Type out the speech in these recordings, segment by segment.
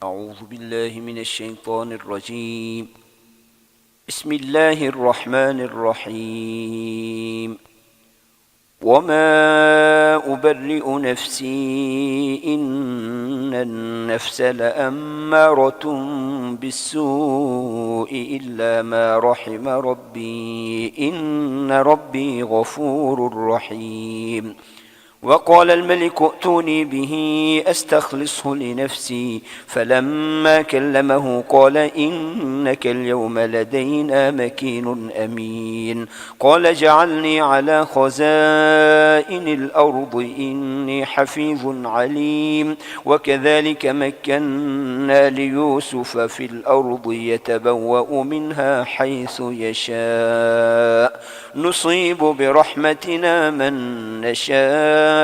أعوذ بالله من الشيطان الرجيم. بسم الله الرحمن الرحيم. وما أبرئ نفسي إن النفس لأمارة بالسوء إلا ما رحم ربي إن ربي غفور رحيم. وقال الملك ائتوني به أستخلصه لنفسي فلما كلمه قال إنك اليوم لدينا مكين أمين. قال اجعلني على خزائن الأرض إني حفيظ عليم. وكذلك مكنا ليوسف في الأرض يتبوأ منها حيث يشاء نصيب برحمتنا من نشاء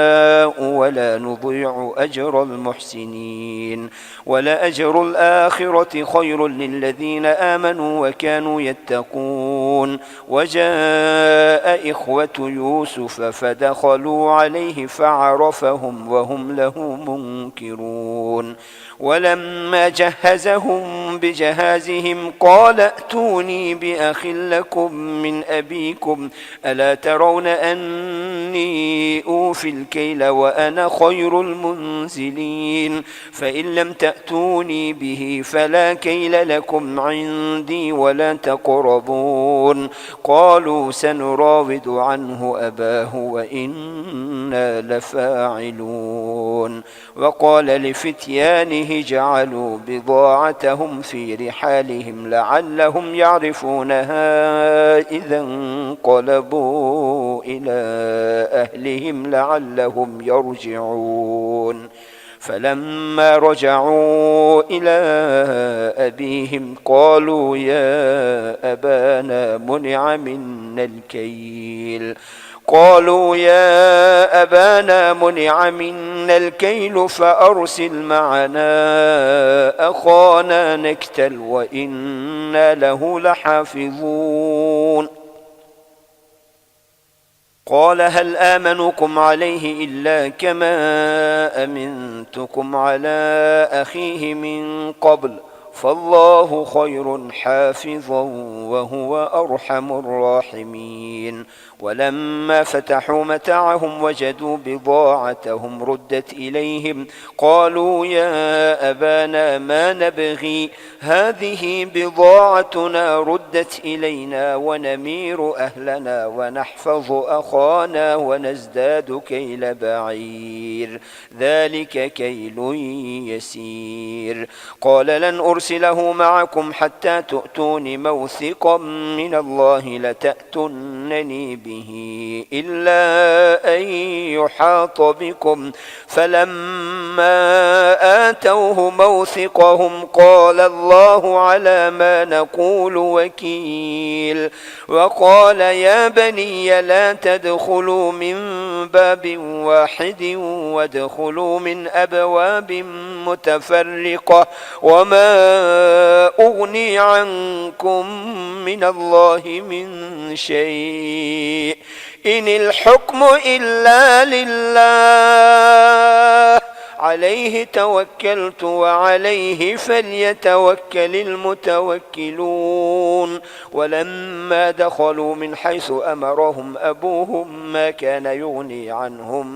ولا نضيع أجر المحسنين. ولأجر الآخرة خير للذين آمنوا وكانوا يتقون. وجاء إخوة يوسف فدخلوا عليه فعرفهم وهم له منكرون. ولما جهزهم بجهازهم قال ائتوني بأخ لكم من أبيكم ألا ترون أني أوفي الكيل وأنا خير المنزلين. فإن لم تأتوني به فلا كيل لكم عندي ولا تقربون. قالوا سنراود عنه أباه وإنا لفاعلون. وقال لفتيانه جعلوا بضاعتهم في رحالهم لعلهم يعرفونها إذا انقلبوا إلى أهلهم لعلهم يرجعون. فلما رجعوا إلى أبيهم قالوا يا أبانا منع منا الكيل فأرسل معنا أخانا نكتل وإنا له لحافظون. قال هل آمنكم عليه إلا كما أمنتكم على أخيه من قبل فالله خير حافظا وهو أرحم الراحمين. ولما فتحوا متاعهم وجدوا بضاعتهم ردت إليهم قالوا يا أبانا ما نبغي هذه بضاعتنا ردت إلينا ونمير أهلنا ونحفظ أخانا ونزداد كيل بعير ذلك كيل يسير. قال لن أرسله معكم حتى تؤتون موثقا من الله لتأتونني به إلا أن يحاط بكم. فلما آتوه موثقهم قال الله على ما نقول وكيل. وقال يا بني لا تدخلوا من باب واحد وادخلوا من أبواب متفرقة وما أغني عنكم من الله من شيء إن الحكم إلا لله عليه توكلت وعليه فليتوكل المتوكلون. ولما دخلوا من حيث أمرهم أبوهم ما كان يغني عنهم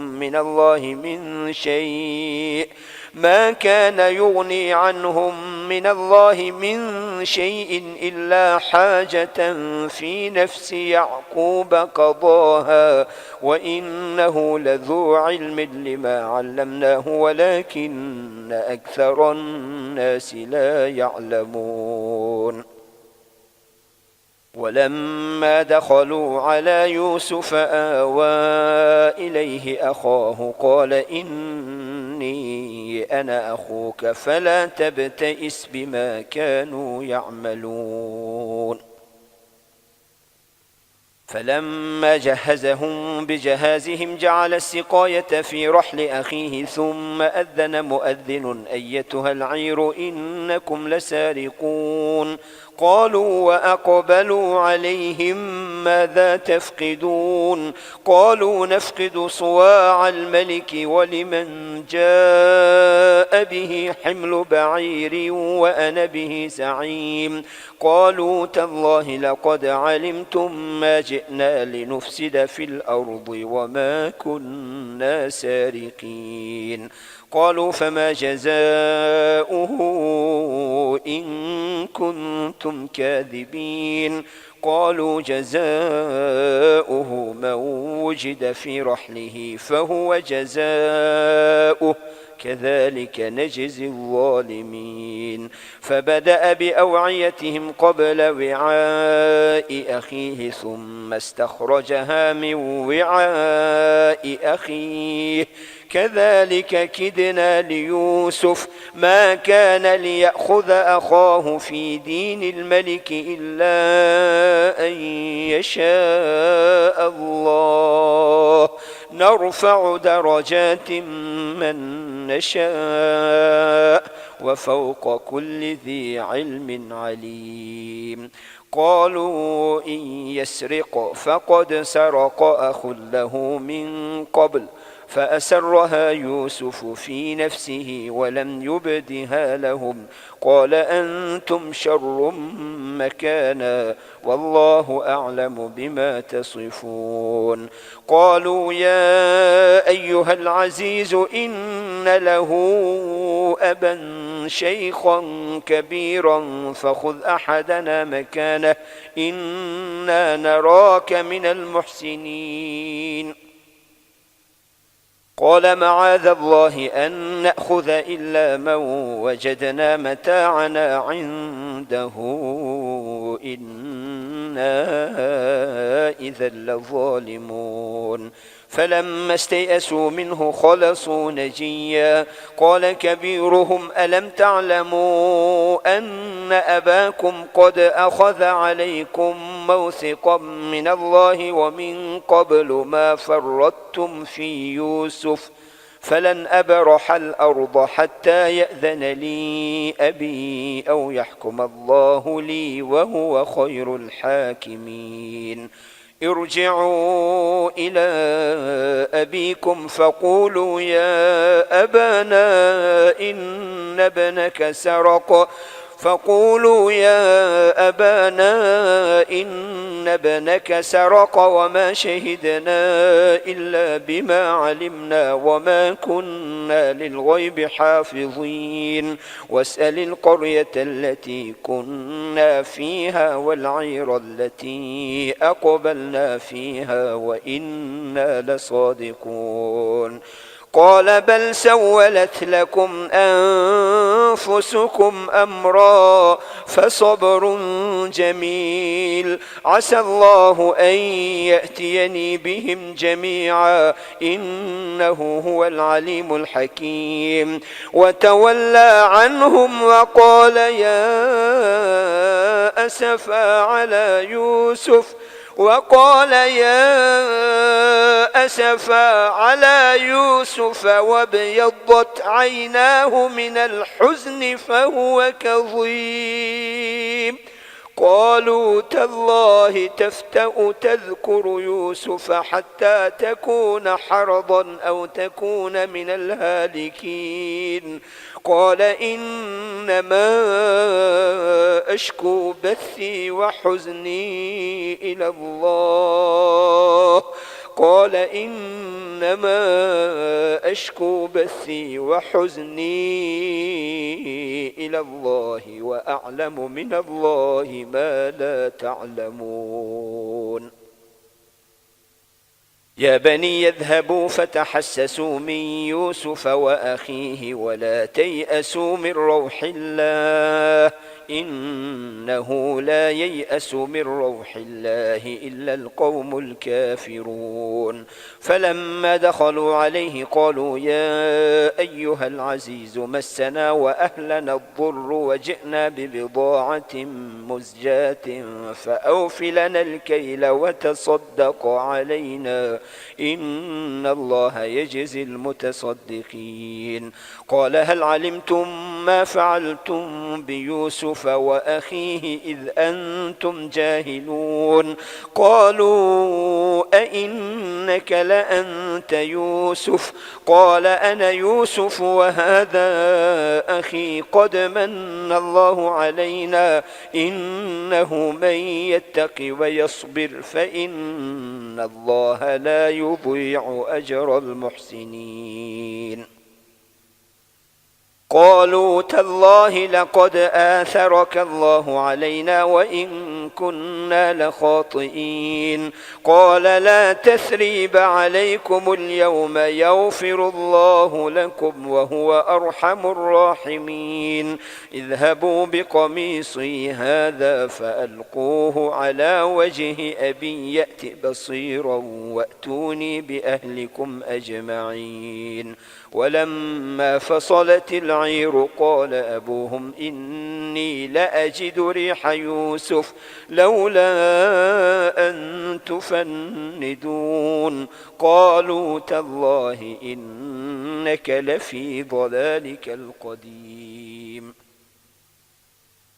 من الله من شيء إلا حاجة في نفس يعقوب قضاها وإنه لذو علم لما علمناه ولكن أكثر الناس لا يعلمون. ولما دخلوا على يوسف آوى إليه أخاه قال إني أنا أخوك فلا تبتئس بما كانوا يعملون. فلما جهزهم بجهازهم جعل السقاية في رحل أخيه ثم أذن مؤذن أيتها العير إنكم لسارقون. قالوا وأقبلوا عليهم ماذا تفقدون قالوا نفقد صواع الملك ولمن جاء جاء به حمل بعير وأنا به زعيم قالوا تالله لقد علمتم ما جئنا لنفسد في الأرض وما كنا سارقين قالوا فما جزاؤه إن كنتم كاذبين قالوا جزاؤه من وجد في رحله فهو جزاؤه كذلك نجزي الظالمين فبدأ بأوعيتهم قبل وعاء أخيه ثم استخرجها من وعاء أخيه كذلك كدنا ليوسف ما كان ليأخذ أخاه في دين الملك إلا أن يشاء الله نرفع درجات من نشاء وفوق كل ذي علم عليم قالوا إن يسرق فقد سرق أخ له من قبل فأسرها يوسف في نفسه ولم يبدها لهم قال أنتم شر مكانا والله أعلم بما تصفون قالوا يا أيها العزيز إن له أبا شيخا كبيرا فخذ أحدنا مكانه إنا نراك من المحسنين قال معاذ الله أن نأخذ إلا من وجدنا متاعنا عنده إنا إذا لظالمون فلما استيئسوا منه خلصوا نجيا قال كبيرهم ألم تعلموا أن أباكم قد أخذ عليكم موثقا من الله ومن قبل ما فرطتم في يوسف فلن أبرح الأرض حتى يأذن لي أبي أو يحكم الله لي وهو خير الحاكمين ارجعوا إلى أبيكم فقولوا يا أبانا إن ابنك سرق وما شهدنا إلا بما علمنا وما كنا للغيب حافظين واسأل القرية التي كنا فيها والعير التي أقبلنا فيها وإنا لصادقون قال بل سولت لكم أنفسكم أمرا فصبر جميل عسى الله أن يأتيني بهم جميعا إنه هو العليم الحكيم وتولى عنهم وقال يا أسفا على يوسف وابيضت عيناه من الحزن فهو كظيم قالوا تالله تفتأ تذكر يوسف حتى تكون حرضا أو تكون من الهالكين قال إنما أشكو بثي وحزني إلى الله وأعلم من الله ما لا تعلمون يا بني يذهبوا فتحسسوا من يوسف وأخيه ولا تيأسوا من روح الله إنه لا ييأس من روح الله إلا القوم الكافرون فلما دخلوا عليه قالوا يا أيها العزيز مسنا وأهلنا الضر وجئنا ببضاعة مزجاة فأوف لنا الكيل وتصدق علينا إن الله يجزي المتصدقين قال هل علمتم ما فعلتم بيوسف يوسف وأخيه إذ أنتم جاهلون قالوا أئنك لأنت يوسف قال أنا يوسف وهذا أخي قد من الله علينا إنه من يتق ويصبر فإن الله لا يضيع أجر المحسنين قالوا تالله لقد آثرك الله علينا وإن كنا لخاطئين قال لا تثريب عليكم اليوم يغفر الله لكم وهو أرحم الراحمين اذهبوا بقميصي هذا فألقوه على وجه أبي يأت بصيرا وأتوني بأهلكم أجمعين ولما فصلت العير قال أبوهم إني لأجد ريح يوسف لولا أن تفندون قالوا تالله إنك لفي ضلالك القديم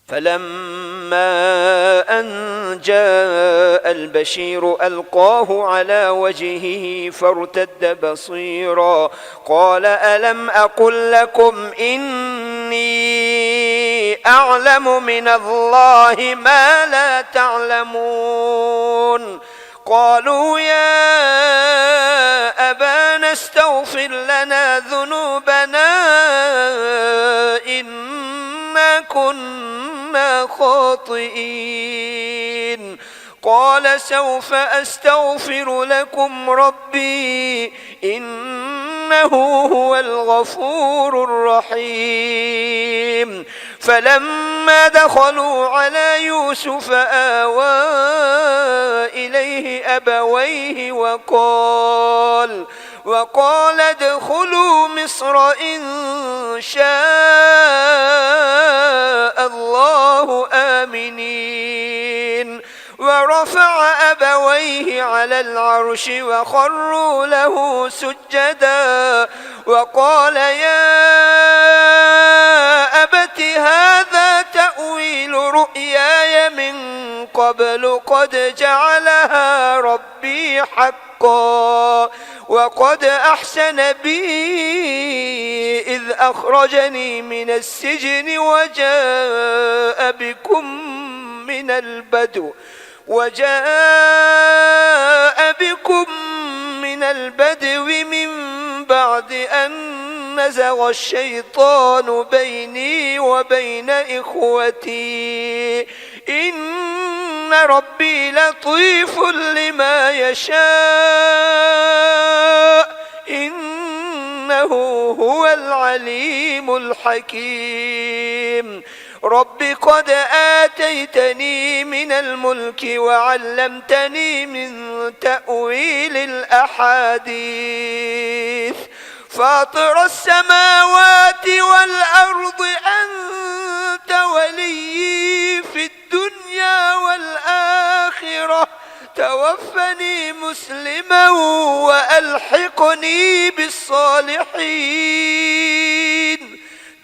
فلما أن جاء البشير ألقاه على وجهه فارتد بصيرا قال ألم أقل لكم إني أعلم من الله ما لا تعلمون قالوا يا أبانا استغفر لنا ذنوبنا إنا كنا خاطئين قال سوف أستغفر لكم ربي إنه هو الغفور الرحيم فلما دخلوا على يوسف آوى إليه أبويه وقال ادخلوا مصر إن شاء الله آمنين ورفع أبويه على العرش وخروا له سجدا وقال يا أبت هذا تأويل رؤياي من قبل قد جعلها ربي حقا وقد أحسن بي إذ أخرجني من السجن وجاء بكم من البدو من بعد أن نزغ الشيطان بيني وبين إخوتي إن ربي لطيف لما يشاء إنه هو العليم الحكيم رب قد آتيتني من الملك وعلمتني من تأويل الأحاديث فاطر السماوات والأرض أنت ولي في الدنيا والآخرة توفني مسلما وألحقني بالصالحين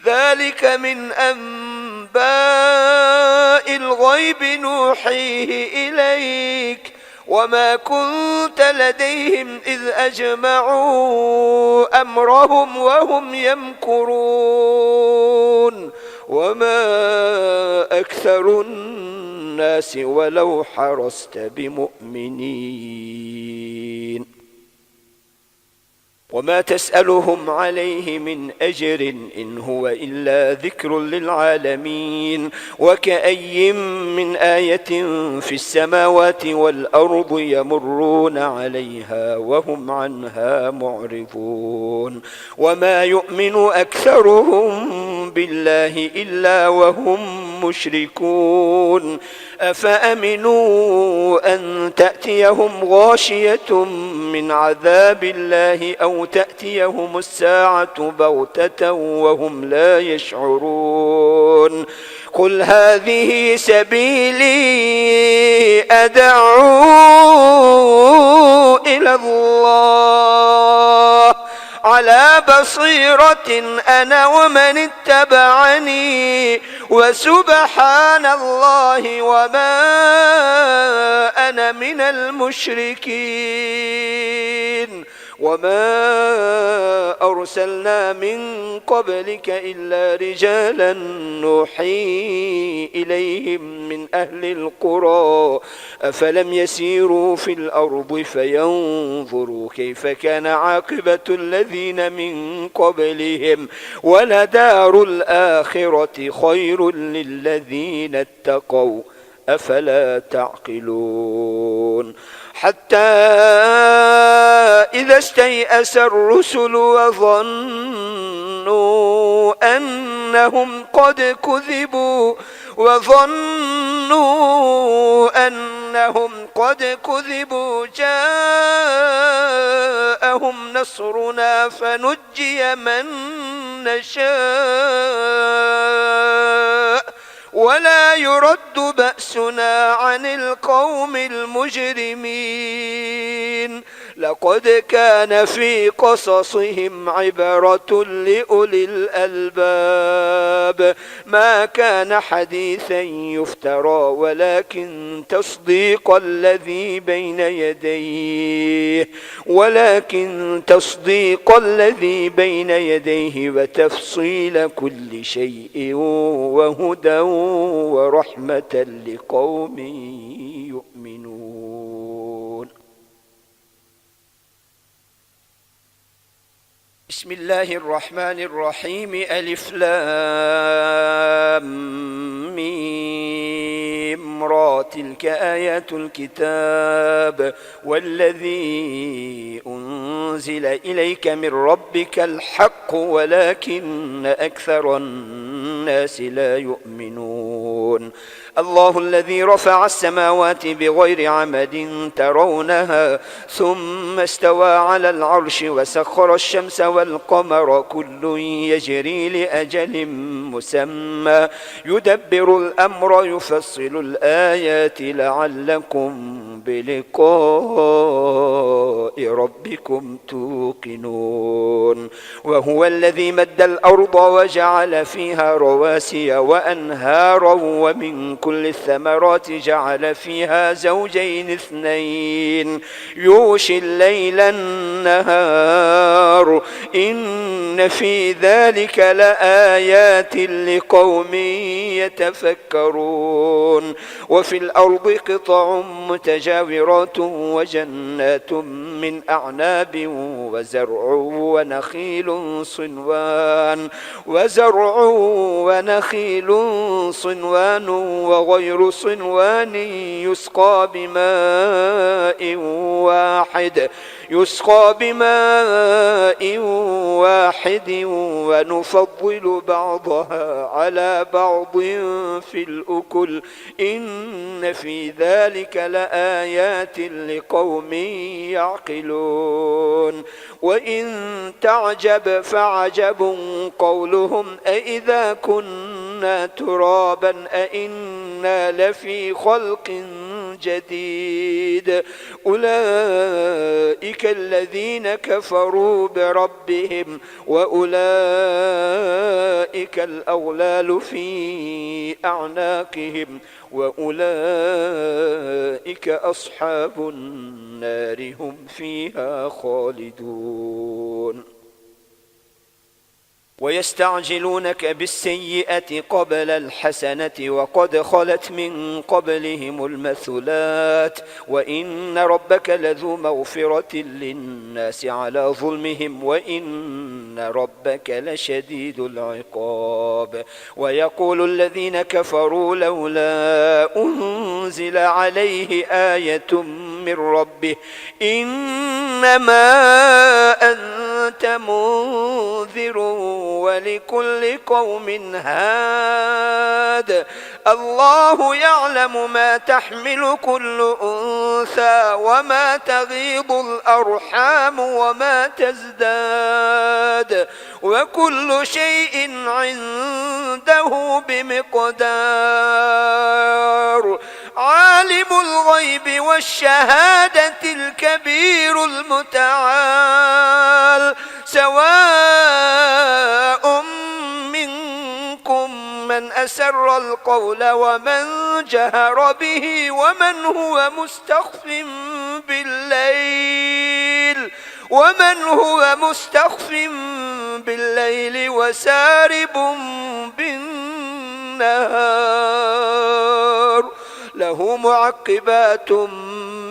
ذلك من أنباء الغيب نوحيه إليك وما كنت لديهم إذ أجمعوا أمرهم وهم يمكرون وما أكثر الناس ولو حرصت بمؤمنين وما تسألهم عليه من أجر إن هو إلا ذكر للعالمين وكأي من آية في السماوات والأرض يمرون عليها وهم عنها معرضون وما يؤمن أكثرهم بالله إلا وهم مشركون أفأمنوا أن تأتيهم غاشية من عذاب الله أو تأتيهم الساعة بغتة وهم لا يشعرون قل هذه سبيلي أدعو إلى الله على بصيرة أنا ومن اتبعني وسبحان الله وما أنا من المشركين وما أرسلنا من قبلك إلا رجالا نوحي إليهم من أهل القرى أفلم يسيروا في الأرض فينظروا كيف كان عاقبة الذين من قبلهم ولدار الآخرة خير للذين اتقوا أفلا تعقلون حتى إذا استيأس الرسل وظنوا أنهم قد كذبوا جاءهم نصرنا فنجي من نشاء ولا يرد بأسنا عن القوم المجرمين لقد كان في قصصهم عبرة لأولي الألباب ما كان حديثا يفترى ولكن تصديق الذي بين يديه وتفصيل كل شيء وهدى ورحمة لقوم يؤمنون. بسم الله الرحمن الرحيم ألف لام ميم را تلك آيات الكتاب والذي أنزل إليك من ربك الحق ولكن أكثر الناس لا يؤمنون. الله الذي رفع السماوات بغير عمد ترونها ثم استوى على العرش وسخر الشمس والقمر كل يجري لأجل مسمى يدبر الأمر يفصل الآيات لعلكم بلقاء ربكم توقنون. وهو الذي مد الأرض وجعل فيها رواسي وأنهارا ومن كل الثمرات جعل فيها زوجين اثنين يغشي الليل النهار إن في ذلك لآيات لقوم يتفكرون. وفي الأرض قطع متجاورات وجنات من أعناب ونخيل صنوان وغير صنوان يسقى بماء واحد ونفضل بعضها على بعض في الأكل إن في ذلك لآيات لقوم يعقلون. وإن تعجب فعجب قولهم أإذا كنا ترابا أإنا لفي خلق جديد أولئك الذين كفروا بربهم وأولئك الأغلال في أعناقهم وأولئك أصحاب النار هم فيها خالدون. ويستعجلونك بالسيئة قبل الحسنة وقد خلت من قبلهم المثلات وإن ربك لذو مغفرة للناس على ظلمهم وإن ربك لشديد العقاب. ويقول الذين كفروا لولا أنزل عليه آية من ربه إنما أنت منذر ولكل قوم هاد الله يعلم ما تحمل كل أنثى وما تغيض الأرحام وما تزداد وكل شيء عنده بمقدار. عالم الغيب والشهادة الكبير المتعال سواء منكم من أسر القول ومن جهر به ومن هو مستخف بالليل وسارب بالنهار له معقبات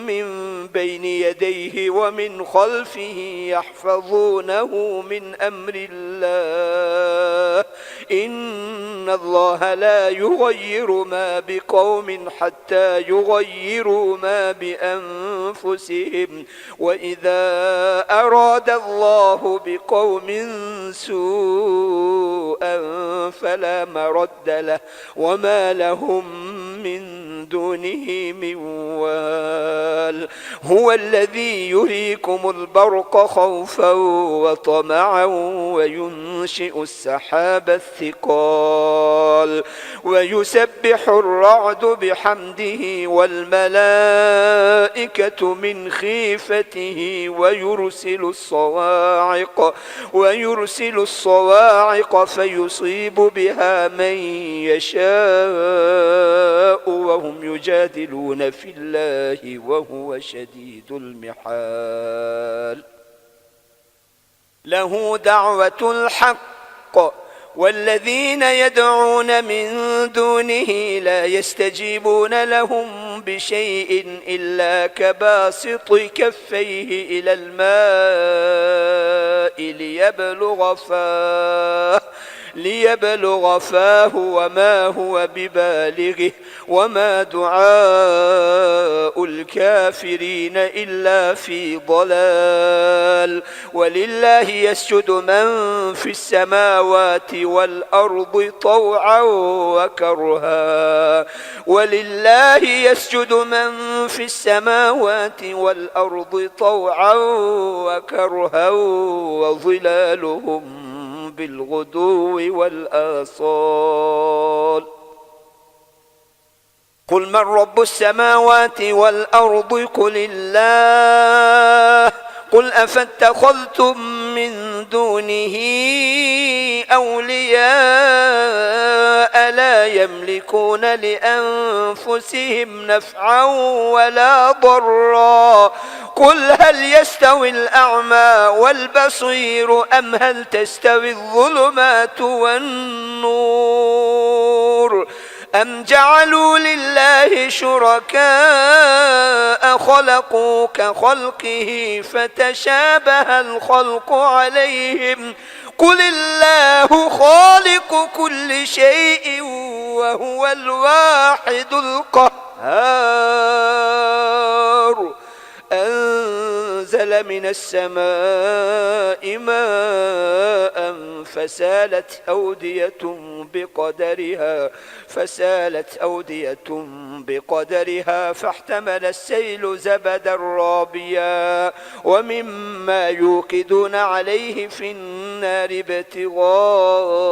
من بين يديه ومن خلفه يحفظونه من أمر الله إن الله لا يغير ما بقوم حتى يغيروا ما بأنفسهم وإذا أراد الله بقوم سوءا فلا مرد له وما لهم من دونه من وال هو الذي يريكم البرق خوفا وطمعا وينشئ السحاب الثقال ويسبح الرعد بحمده والملائكة من خيفته ويرسل الصواعق فيصيب بها من يشاء وهم يجادلون في الله وهو شديد المحال له دعوة الحق والذين يدعون من دونه لا يستجيبون لهم بشيء إلا كباسط كفيه إلى الماء ليبلغ فاه وما هو ببالغه وما دعاء الكافرين إلا في ضلال ولله يسجد من في السماوات والأرض طوعا وكرها وظلالهم بالغدو والآصال قل من رب السماوات والأرض قل الله قل أفاتخذتم من دونه أولياء لا يملكون لأنفسهم نفعا ولا ضرا قل هل يستوي الأعمى والبصير أم هل تستوي الظلمات والنور أم جعلوا لله شركاء خلقوا كخلقه فتشابه الخلق عليهم قل الله خالق كل شيء وهو الواحد القهار أنزل من السماء ماء فسالت أودية بقدرها فاحتمل السيل زبدا رابيا ومما يوقدون عليه في النار ابتغاء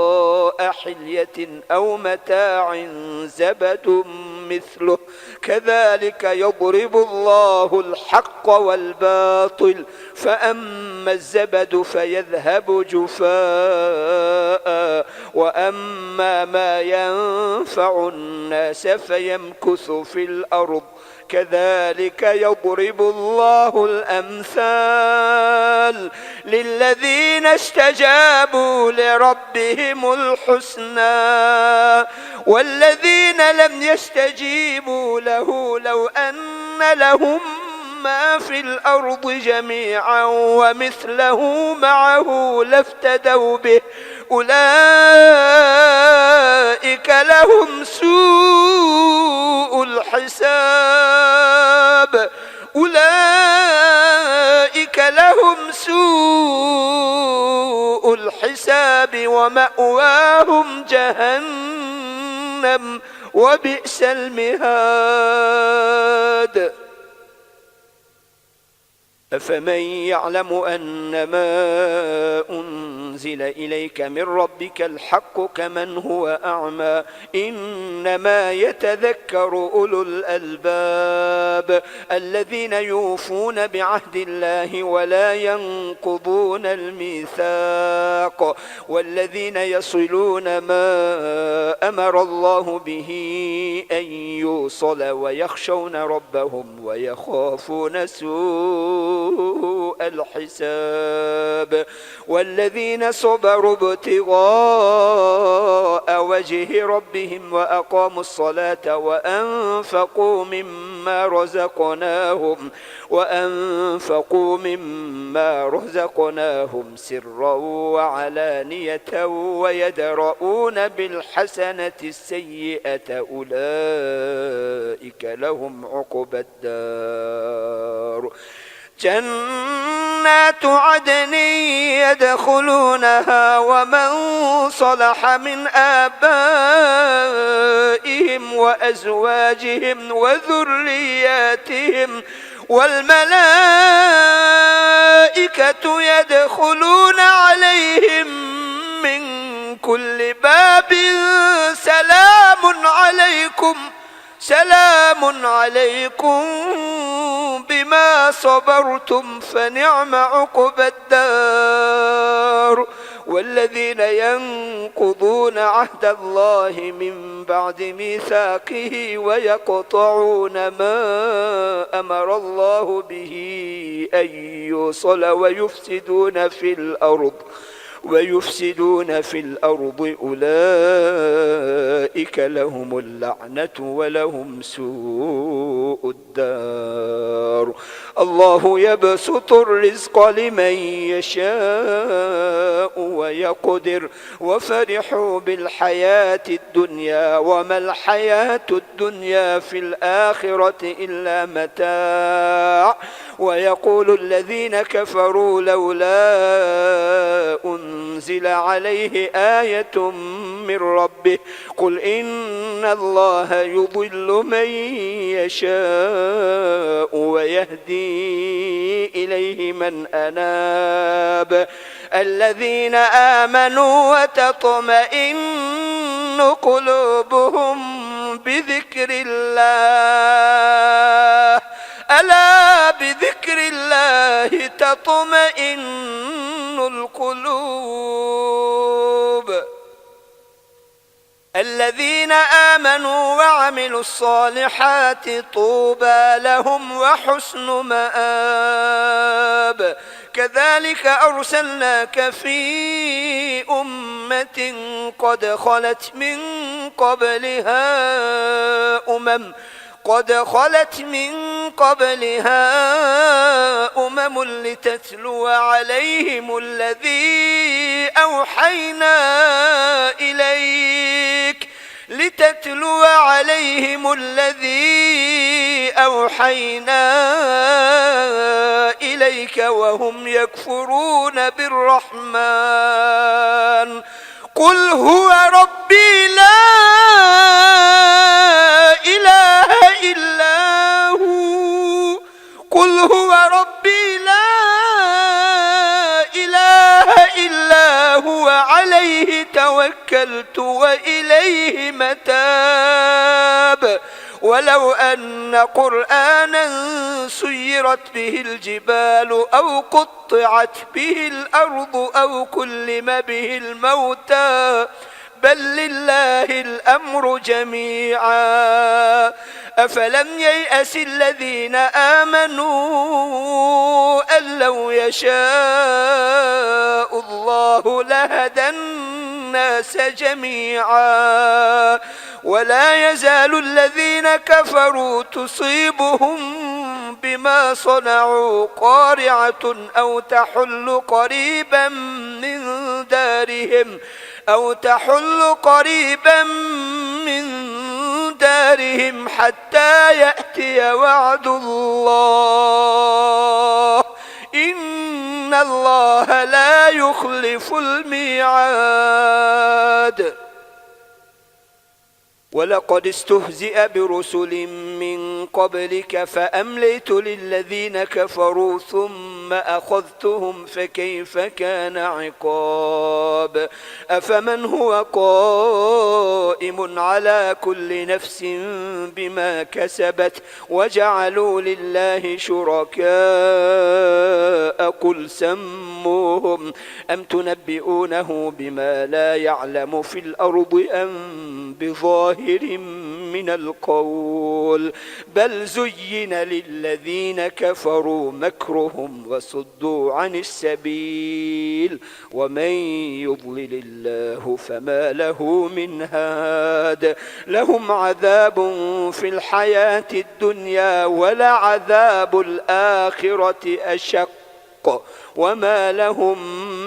حلية أو متاع زبد مثله كذلك يضرب الله الحق والباطل فأما الزبد فيذهب جفاء وأما ما ينفع الناس فيمكث في الأرض كذلك يضرب الله الأمثال للذين استجابوا لربهم الحسنى والذين لم يستجيبوا له لو أن لهم ما في الأرض جميعا ومثله معه لافتدوا به أولئك لهم سوء الحساب ومأواهم جهنم وبئس المهاد أفمن يعلم أنما أنزل إليك من ربك الحق كمن هو أعمى إنما يتذكر أولو الألباب الذين يوفون بعهد الله ولا ينقضون الميثاق والذين يصلون ما أمر الله به أن يوصل ويخشون ربهم ويخافون سوء الحساب والذين صبروا ابتغاء وجه ربهم وأقاموا الصلاة وأنفقوا مما رزقناهم سرا وعلانية ويدرؤون بالحسنة السيئة أولئك لهم عقبى الدار جنات عدن يدخلونها ومن صلح من آبائهم وأزواجهم وذرياتهم والملائكة يدخلون عليهم من كل باب سلام عليكم بما صبرتم فنعم عقبى الدار والذين ينقضون عهد الله من بعد ميثاقه ويقطعون ما أمر الله به أن يوصل ويفسدون في الأرض أولئك لهم اللعنة ولهم سوء الدار الله يبسط الرزق لمن يشاء ويقدر وفرحوا بالحياة الدنيا وما الحياة الدنيا في الآخرة إلا متاع ويقول الذين كفروا لولا أنزل عليه آية من ربه قل إن الله يضل من يشاء ويهدي إليه من أناب الذين آمنوا وتطمئن قلوبهم بذكر الله ألا بذكر الله تطمئن القلوب الذين آمنوا وعملوا الصالحات طوبى لهم وحسن مآب كذلك أرسلناك في أمة قد خلت من قبلها أمم لتتلو عليهم الذي أوحينا إليك وهم يكفرون بالرحمن قل هو ربي لا إله إلا هو عليه توكلت وإليه متاب ولو أن قرآنا سيرت به الجبال أو قطعت به الأرض أو كلم به الموتى بل لله الأمر جميعا أفلم ييأس الذين آمنوا أن لو يشاء الله لهدى الناس جميعا ولا يزال الذين كفروا تصيبهم بما صنعوا قارعة أو تحل قريبا من دارهم حتى يأتي وعد الله إن الله لا يخلف الميعاد ولقد استهزئ برسل من قبلك فأمليت للذين كفروا ثم أخذتهم فكيف كان عقاب أفمن هو قائم على كل نفس بما كسبت وجعلوا لله شركاء قل سموهم أم تنبئونه بما لا يعلم في الأرض أم بظاهر من القول بل زين للذين كفروا مكرهم وصدوا عن السبيل ومن يضلل الله فما له من هاد لهم عذاب في الحياة الدنيا ولعذاب الآخرة أشق وما لهم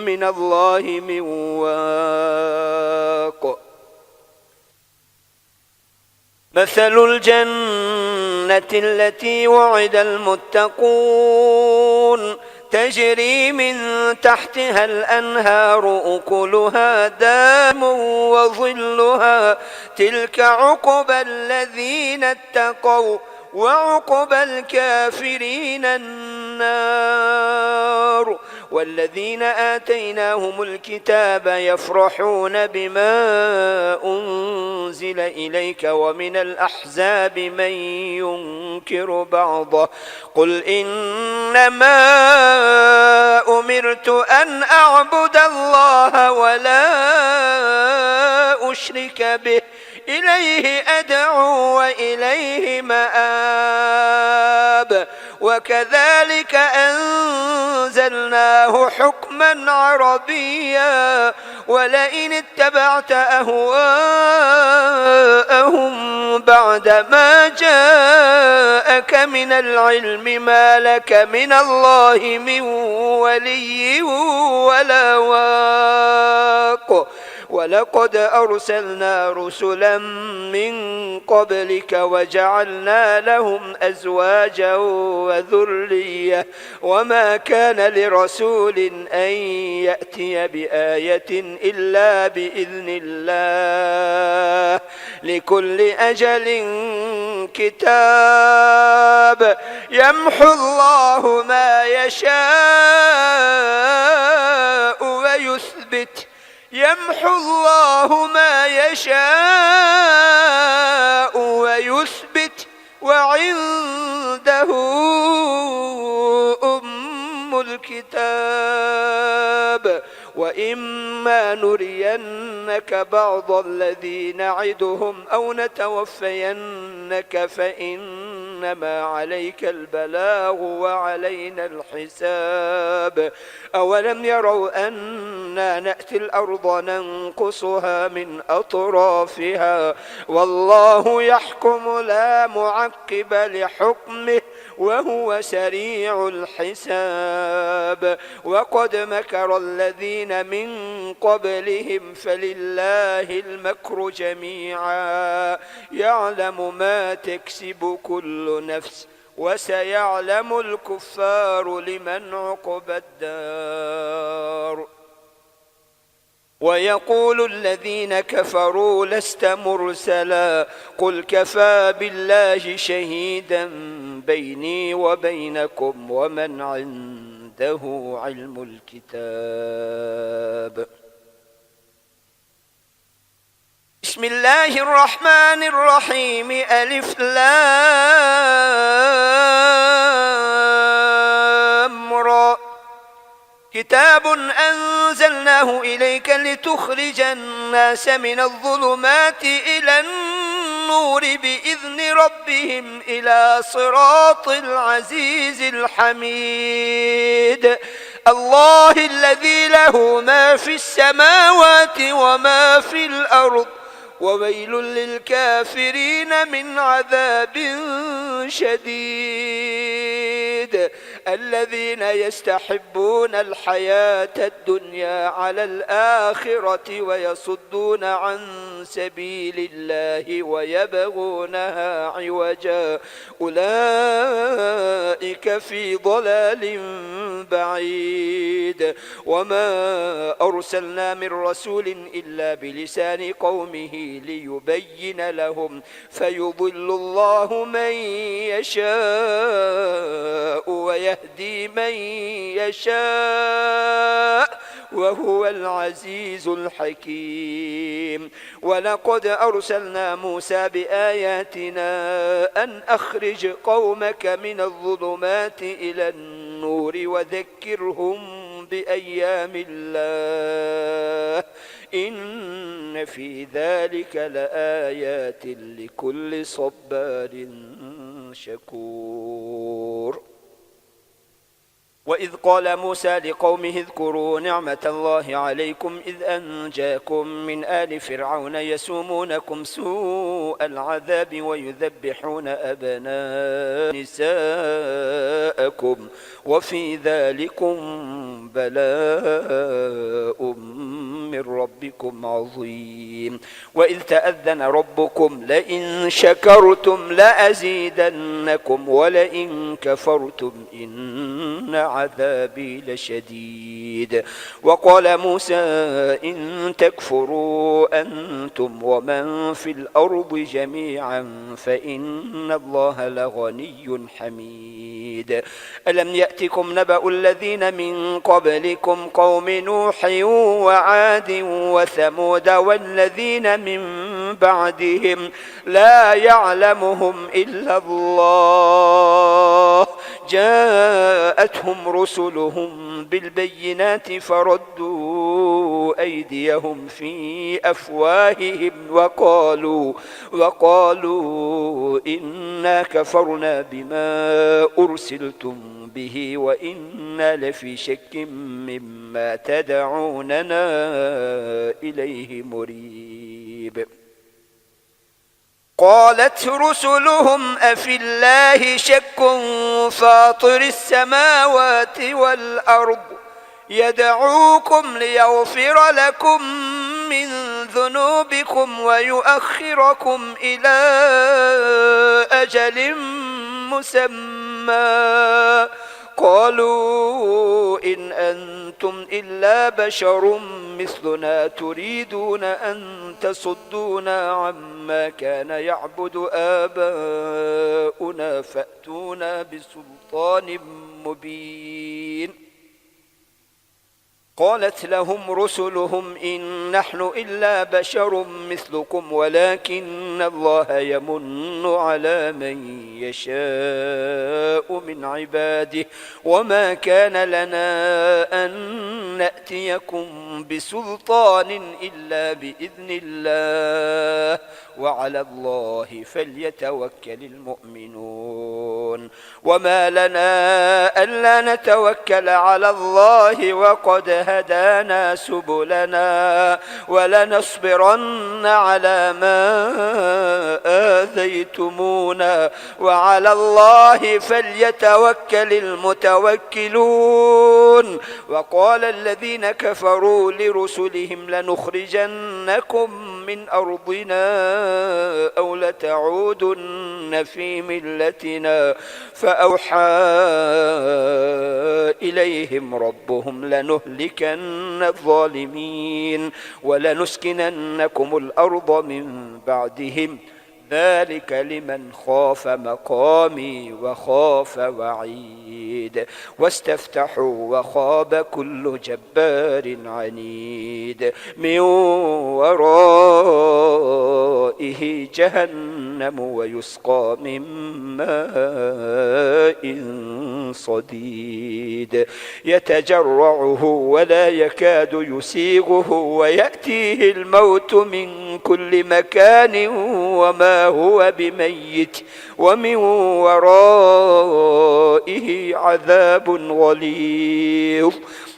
من الله من واق مثل الجنة التي وعد المتقون تجري من تحتها الأنهار أكلها دائم وظلها تلك عقبى الذين اتقوا وعقبى الكافرين النار والذين آتيناهم الكتاب يفرحون بما أنزل إليك ومن الأحزاب من ينكر بعضه قل إنما أمرت أن أعبد الله ولا أشرك به إليه أدعو وإليه مآب وكذلك أنزلناه حكما عربيا ولئن اتبعت أهواءهم بعدما جاءك من العلم ما لك من الله من ولي ولا واق ولقد أرسلنا رسلا من قبلك وجعلنا لهم أزواجا وذرية وما كان لرسول أن يأتي بآية إلا بإذن الله لكل أجل كتاب يمحو الله ما يشاء ويثبت يمحو الله ما يشاء ويثبت وعنده أم الكتاب وإما نرينك بعض الذي نعدهم أو نتوفينك فإنما عليك البلاغ وعلينا الحساب أولم يروا أنا نأتي الأرض ننقصها من أطرافها والله يحكم لا معقب لحكمه وهو سريع الحساب وقد مكر الذين من قبلهم فلله المكر جميعا يعلم ما تكسب كل نفس وسيعلم الكفار لمن عقبى الدار ويقول الذين كفروا لست مرسلا قل كفى بالله شهيدا بيني وبينكم ومن عنده علم الكتاب بسم الله الرحمن الرحيم ألف لام را كتاب أنزلناه إليك لتخرج الناس من الظلمات إلى النور بإذن ربهم إلى صراط العزيز الحميد الله الذي له ما في السماوات وما في الأرض وويل للكافرين من عذاب شديد الذين يستحبون الحياة الدنيا على الآخرة ويصدون عن سبيل الله ويبغونها عوجا أولئك في ضلال بعيد وما أرسلنا من رسول إلا بلسان قومه ليبين لهم فيضل الله من يشاء ويهدي من يشاء وهو العزيز الحكيم ولقد أرسلنا موسى بآياتنا أن أخرج قومك من الظلمات إلى النور وذكرهم بأيام الله إن في ذلك لآيات لكل صبار شكور وإذ قال موسى لقومه اذكروا نعمة الله عليكم إذ أنجاكم من آل فرعون يسومونكم سوء العذاب ويذبحون أبناء نساءكم وفي ذلكم بلاء من ربكم عظيم وإذ تأذن ربكم لئن شكرتم لأزيدنكم ولئن كفرتم إن عذابي لشديد وقال موسى إن تكفروا أنتم ومن في الأرض جميعا فإن الله لغني حميد ألم يأتكم نبأ الذين من قبلكم قوم نوح وعاد وثمود والذين من بعدهم لا يعلمهم إلا الله جاءتهم رسلهم بالبينات فردوا أيديهم في أفواههم وقالوا إنا كفرنا بما أرسلتم به وإنا لفي شك مما تدعوننا إليه مريب قالت رسلهم أفي الله شك فاطر السماوات والأرض يدعوكم ليغفر لكم من ذنوبكم ويؤخركم إلى أجل مسمى قالوا إن أنتم إلا بشر مثلنا تريدون أن تصدونا عما كان يعبد آباؤنا فأتونا بسلطان مبين قالت لهم رسلهم إن نحن إلا بشر مثلكم ولكن الله يمن على من يشاء من عباده وما كان لنا أن نأتيكم بسلطان إلا بإذن الله وعلى الله فليتوكل المؤمنون وما لنا ألا نتوكل على الله وقد هدانا سبلنا ولنصبرن على ما آذيتمونا وعلى الله فليتوكل المتوكلون وقال الذين كفروا لرسلهم لنخرجنكم من أرضنا أو لتعودن في ملتنا فأوحى إليهم ربهم لنهلكن الظالمين ولنسكننكم الأرض من بعدهم ذلك لمن خاف مقامي وخاف وعيد واستفتحوا وخاب كل جبار عنيد من ورائه جهنم ويسقى من ماء صديد يتجرعه ولا يكاد يسيغه ويأتيه الموت من كل مكان وما هو بميت ومن ورائه عذاب غليظ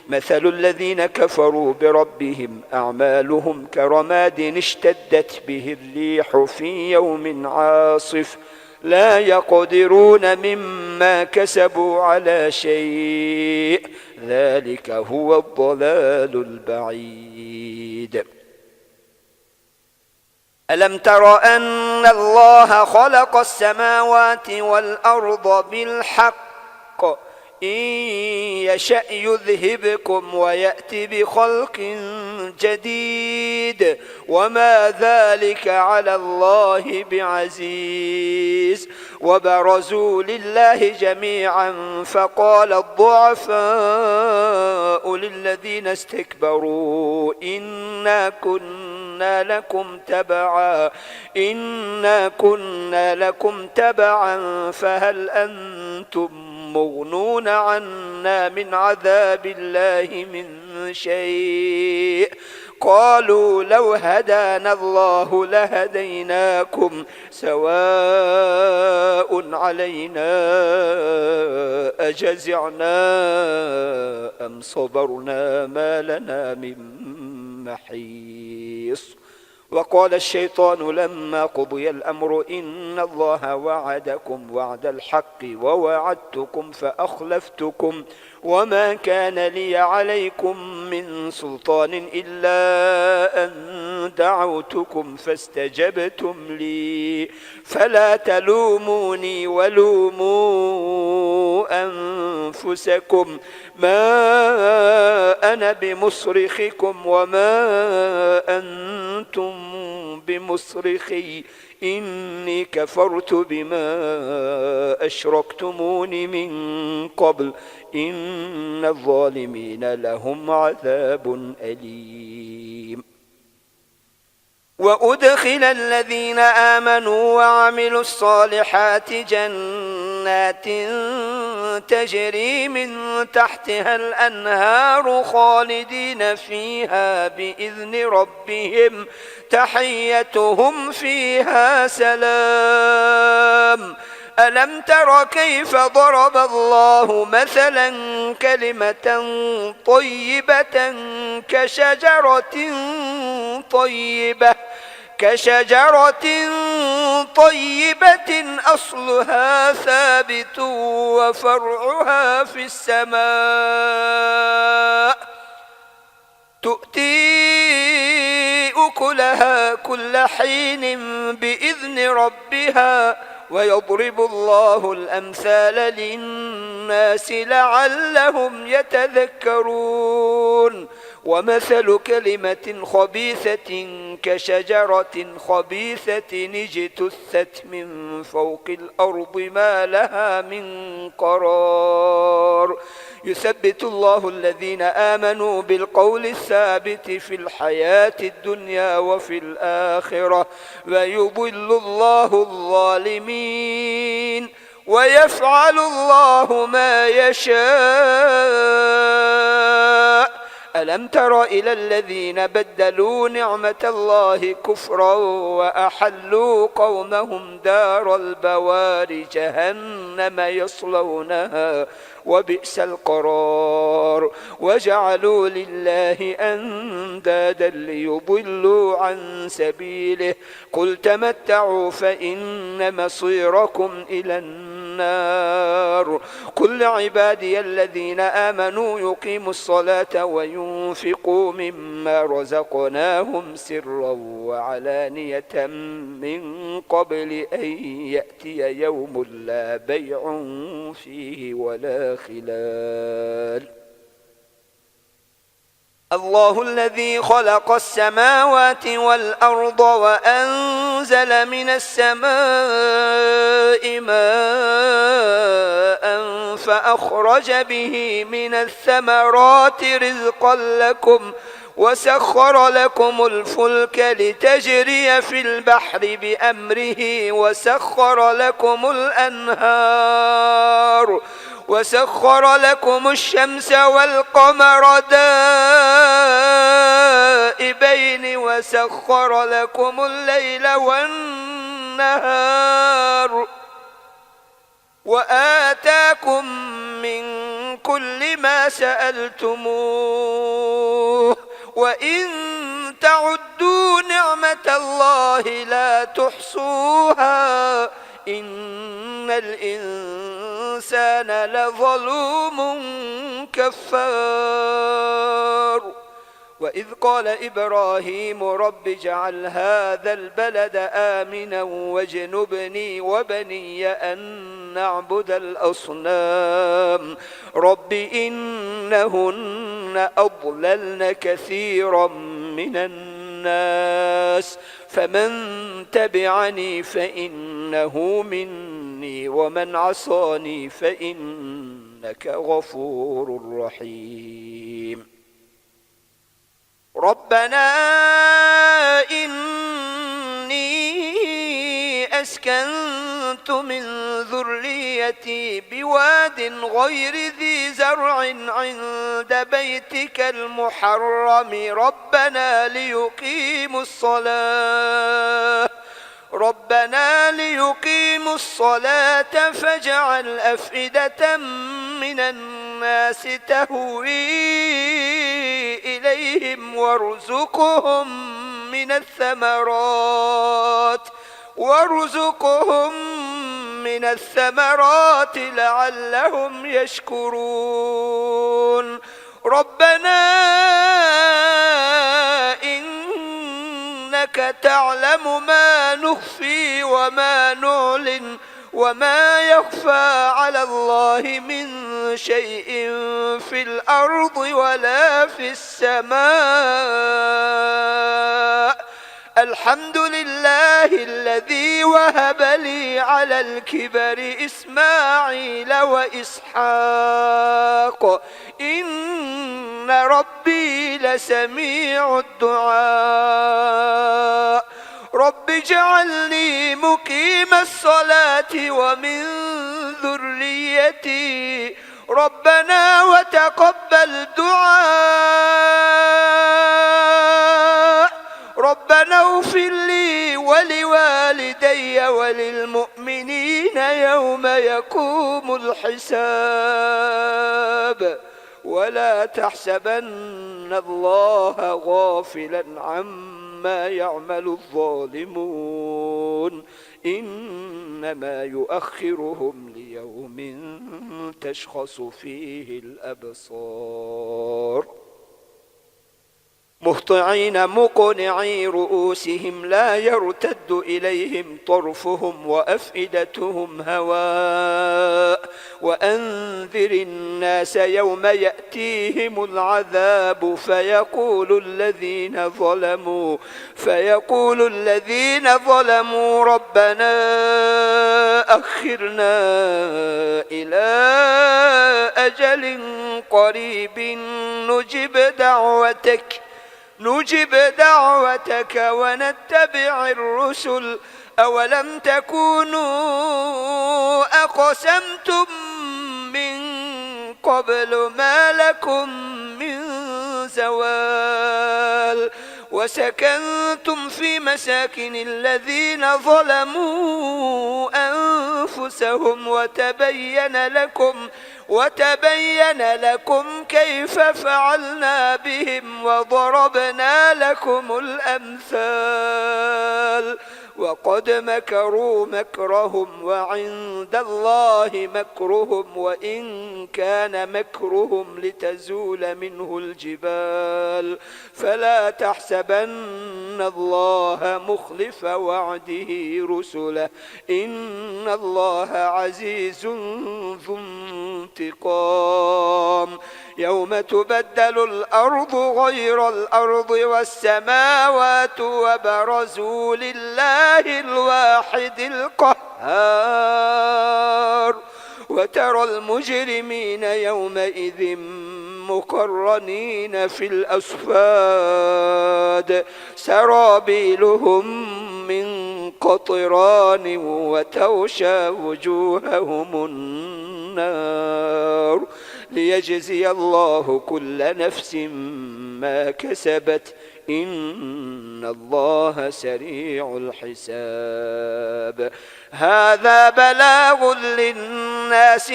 مثل الذين كفروا بربهم أعمالهم كرماد اشتدت به الريح في يوم عاصف لا يقدرون مما كسبوا على شيء، ذلك هو الضلال البعيد. ألم تر أن الله خلق السماوات والأرض بالحق إن يشأ يذهبكم ويأت بخلق جديد وما ذلك على الله بعزيز. وبرزوا لله جميعا فقال الضعفاء للذين استكبروا إنا كنا لكم تبعا فهل أنتم مغنون عنا من عذاب الله من شيء؟ قالوا لو هدانا الله لهديناكم سواء علينا أجزعنا أم صبرنا ما لنا من محيص. وقال الشيطان لما قضي الأمر إن الله وعدكم وعد الحق ووعدتكم فأخلفتكم وما كان لي عليكم من سلطان إلا أن دعوتكم فاستجبتم لي فلا تلوموني ولوموا أنفسكم ما أنا بمصرخكم وما أنتم بمصرخي إني كفرت بما أشركتمون من قبل إن الظالمين لهم عذاب أليم. وأدخل الذين آمنوا وعملوا الصالحات جنات تجري من تحتها الأنهار خالدين فيها بإذن ربهم تحيتهم فيها سلام. ألم تر كيف ضرب الله مثلا كلمة طيبة كشجرة طيبة أصلها ثابت وفرعها في السماء تؤتي أكلها كل حين بإذن ربها ويضرب الله الأمثال للناس لعلهم يتذكرون. ومثل كلمة خبيثة كشجرة خبيثة اجتثت من فوق الأرض ما لها من قرار يثبت الله الذين آمنوا بالقول الثابت في الحياة الدنيا وفي الآخرة ويضل الله الظالمين ويفعل الله ما يشاء. ألم تر إلى الذين بدلوا نعمة الله كفرا وأحلوا قومهم دار البوار جهنم يصلونها وبئس القرار وجعلوا لله أندادا ليضلوا عن سبيله قل تمتعوا فإن مصيركم إلى النار. قل لعبادي الذين آمنوا يقيموا الصلاة وينفقوا مما رزقناهم سرا وعلانية من قبل أن يأتي يوم لا بيع فيه ولا خلال. الله الذي خلق السماوات والأرض وأنزل من السماء ماء فأخرج به من الثمرات رزقا لكم وسخر لكم الفلك لتجري في البحر بأمره وسخر لكم الشمس والقمر دائبين وسخر لكم الليل والنهار وآتاكم من كل ما سألتموه وإن تعدوا نعمة الله لا تحصوها إن الإنسان لظلوم كفار وإذ قال إبراهيم رب اجعل هذا البلد آمنا واجنبني وبني أن نعبد الأصنام رب إنهن أضللن كثيرا من الناس فمن تبعني فإنه مني ومن عصاني فإنك غفور رحيم ربنا إني أسكنت من ذريتي بواد غير ذي زرع عند بيتك المحرم ربنا ليقيموا الصلاة فاجعل أفئدة من الناس تهوي إليهم وارزقهم من الثمرات لعلهم يشكرون ربنا إنك تعلم ما نخفي وما نعلن وما يخفى على الله من شيء في الأرض ولا في السماء الحمد لله الذي وهب لي على الكبر إسماعيل وإسحاق إن ربي لسميع الدعاء رب اجعلني مقيم الصلاة ومن ذريتي ربنا وتقبل دعاء ربنا اغفر لي ولوالدي وللمؤمنين يوم يقوم الحساب ولا تحسبن الله غافلا عما يعمل الظالمون إنما يؤخرهم ليوم تشخص فيه الأبصار مهطعين مقنعي رؤوسهم لا يرتد إليهم طرفهم وأفئدتهم هواء وأنذر الناس يوم يأتيهم العذاب فيقول الذين ظلموا ربنا أخرنا إلى أجل قريب نجب دعوتك ونتبع الرسل أولم تكونوا أقسمتم من قبل ما لكم من زوال وسكنتم في مساكن الذين ظلموا أنفسهم وتبين لكم كيف فعلنا بهم وضربنا لكم الأمثال وقد مكروا مكرهم وعند الله مكرهم وإن كان مكرهم لتزول منه الجبال فلا تحسبن الله مخلف وعده رسله إن الله عزيز ذو انتقام يوم تبدل الأرض غير الأرض والسماوات وبرزوا لله الواحد القهار وترى المجرمين يومئذ مقرنين في الأصفاد سرابيلهم من قطران وتغشى وجوههم النار ليجزي الله كل نفس ما كسبت إن الله سريع الحساب هذا بلاغ للناس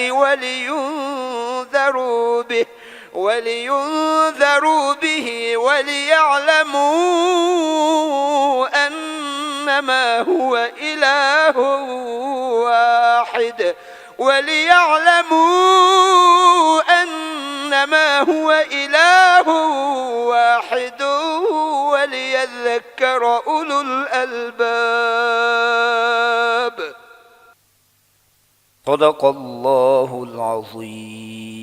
ولينذروا به وليعلموا أن أنما هو إله واحد وليعلموا أنما هو إله واحد وليذكر أولو الألباب. صدق الله العظيم.